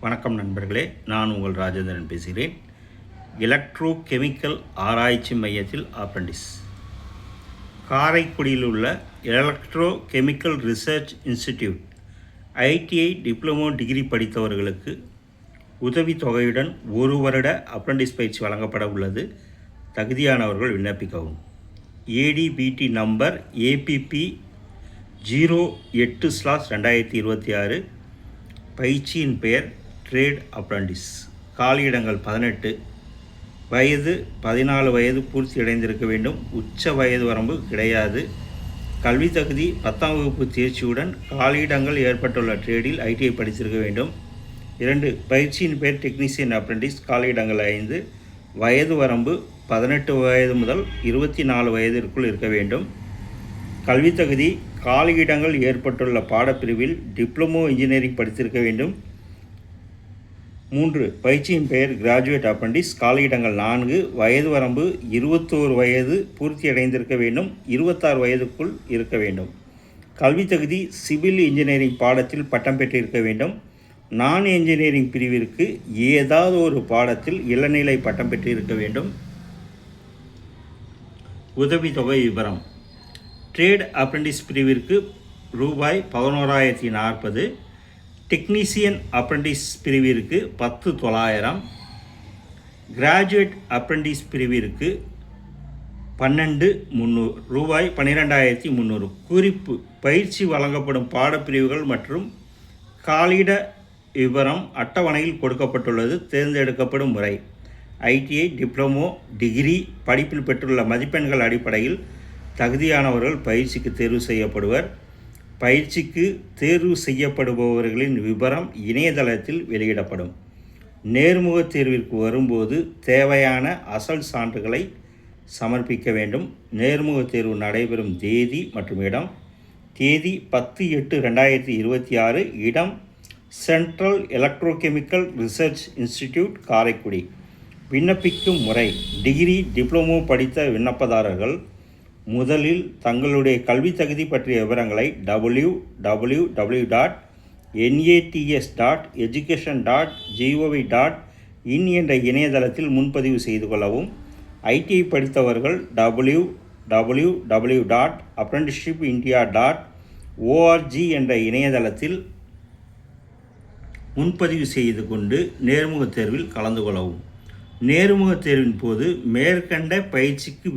வணக்கம் நண்பர்களே, நான் உங்கள் ராஜேந்திரன் பேசுகிறேன். எலக்ட்ரோ கெமிக்கல் ஆராய்ச்சி மையத்தில் அப்ரண்டிஸ். காரைக்குடியில் உள்ள electro chemical research institute ITI diploma degree படித்தவர்களுக்கு உதவித்தொகையுடன் 1 வருட அப்ரண்டிஸ் பயிற்சி வழங்கப்பட உள்ளது. தகுதியானவர்கள் விண்ணப்பிக்கவும். ஏடிபிடி நம்பர் ஏபிபி 08/2026. பயிற்சியின் பெயர் ட்ரேட் அப்ரண்டிஸ். காலியிடங்கள் 18. வயது 14 வயது பூர்த்தியடைந்திருக்க வேண்டும். உச்ச வயது வரம்பு கிடையாது. கல்வி தகுதி 10ஆம் வகுப்பு தேர்ச்சியுடன் காலியிடங்கள் ஏற்பட்டுள்ள ட்ரேடில் ஐடிஐ படித்திருக்க வேண்டும். 2. பயிற்சியின் பெயர் டெக்னீசியன் அப்ரண்டிஸ். காலியிடங்கள் 5. வயது வரம்பு 18 வயது முதல் 24 வயதிற்குள் இருக்க வேண்டும். கல்வி தகுதி காலியிடங்கள் ஏற்பட்டுள்ள பாடப்பிரிவில் டிப்ளமோ இன்ஜினியரிங் படித்திருக்க வேண்டும். 3. பயிற்சியின் பெயர் கிராஜுவேட் அப்ரண்டிஸ். காலியிடங்கள் 4. வயது வரம்பு 21 வயது பூர்த்தியடைந்திருக்க வேண்டும். 26 வயதுக்குள் இருக்க வேண்டும். கல்வி தகுதி சிவில் இன்ஜினியரிங் பாடத்தில் பட்டம் பெற்றிருக்க வேண்டும். நான் இன்ஜினியரிங் பிரிவிற்கு ஏதாவது ஒரு பாடத்தில் இளநிலை பட்டம் பெற்றிருக்க வேண்டும். உதவித்தொகை விவரம். ட்ரேட் அப்ரண்டிஸ் பிரிவிற்கு ரூபாய் 11,040. டெக்னீசியன் அப்ரண்டிஸ் பிரிவிற்கு 10,900. கிராஜுவேட் அப்ரண்டிஸ் பிரிவிற்கு 12,300 ரூபாய் 12,300. குறிப்பு: பயிற்சி வழங்கப்படும் பாடப்பிரிவுகள் மற்றும் காலியிட விவரம் அட்டவணையில் கொடுக்கப்பட்டுள்ளது. தேர்ந்தெடுக்கப்படும் முறை: ஐடிஐ டிப்ளமோ டிகிரி படிப்பில் பெற்றுள்ள மதிப்பெண்கள் அடிப்படையில் தகுதியானவர்கள் பயிற்சிக்கு தேர்வு செய்யப்படுவர். பயிற்சிக்கு தேர்வு செய்யப்படுபவர்களின் விவரம் இணையதளத்தில் வெளியிடப்படும். நேர்முகத் தேர்விற்கு வரும்போது தேவையான அசல் சான்றுகளை சமர்ப்பிக்க வேண்டும். நேர்முகத் தேர்வு நடைபெறும் தேதி மற்றும் இடம்: தேதி 10/8/2026. இடம் central electrochemical research institute, Karaikudi. விண்ணப்பிக்கும் முறை: டிகிரி டிப்ளமோ படித்த விண்ணப்பதாரர்கள் முதலில் தங்களுடைய கல்வி தகுதி பற்றிய விவரங்களை www.nats.education.gov.in என்ற இணையதளத்தில் முன்பதிவு செய்து கொள்ளவும். ஐடிஐ படித்தவர்கள் www.apprenticeshipindia.org என்ற இணையதளத்தில் முன்பதிவு செய்து கொண்டு நேர்முகத் தேர்வில் கலந்து கொள்ளவும். நேர்முகத் தேர்வின் போது மேற்கண்ட பயிற்சிக்கு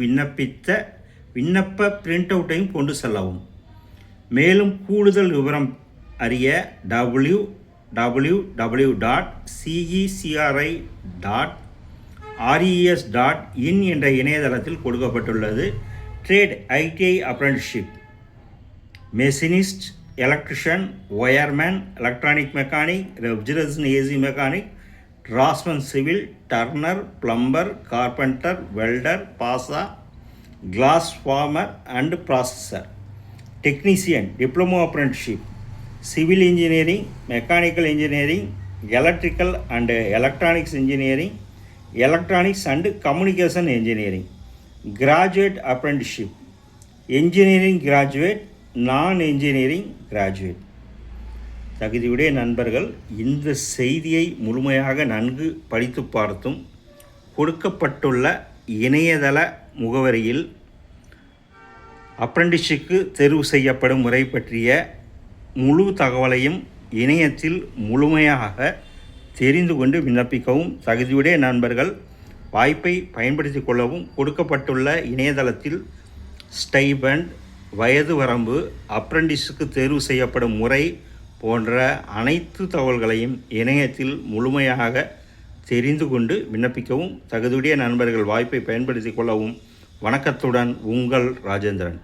விண்ணப்ப பிரிண்ட் அவுட்டையும் கொண்டு செல்லவும். மேலும் கூடுதல் விவரம் அறிய www.cecri.res.in என்ற இணையதளத்தில் கொடுக்கப்பட்டுள்ளது. Trade ITI apprenticeship: machinist, electrician, wireman, electronic mechanic, refrigeration AC mechanic, draftsman civil, turner, plumber, carpenter, welder, பாசா, glass former and processor. Technician diploma apprenticeship: civil engineering, mechanical engineering, electrical and electronics engineering, electronics and communication engineering. Graduate apprenticeship: engineering graduate, non engineering graduate. தகுதியுடைய நண்பர்கள் இந்த செய்தியை முழுமையாக நன்கு படித்து பார்த்தும் கொடுக்கப்பட்டுள்ள இணையதள முகவரியில் அப்ரண்டிஸுக்கு தேர்வு செய்யப்படும் முறை பற்றிய முழு தகவலையும் இணையத்தில் முழுமையாக தெரிந்து கொண்டு விண்ணப்பிக்கவும். தகுதியுடைய நண்பர்கள் வாய்ப்பை பயன்படுத்தி கொள்ளவும். கொடுக்கப்பட்டுள்ள இணையதளத்தில் ஸ்டைபண்ட், வயது வரம்பு, அப்ரண்டிஸுக்கு தேர்வு செய்யப்படும் முறை போன்ற அனைத்து தகவல்களையும் இணையத்தில் முழுமையாக தெரிந்து கொண்டு விண்ணப்பிக்கவும். தகுதியுடைய நண்பர்கள் வாய்ப்பை பயன்படுத்தி கொள்ளவும். வணக்கத்துடன் உங்கள் ராஜேந்திரன்.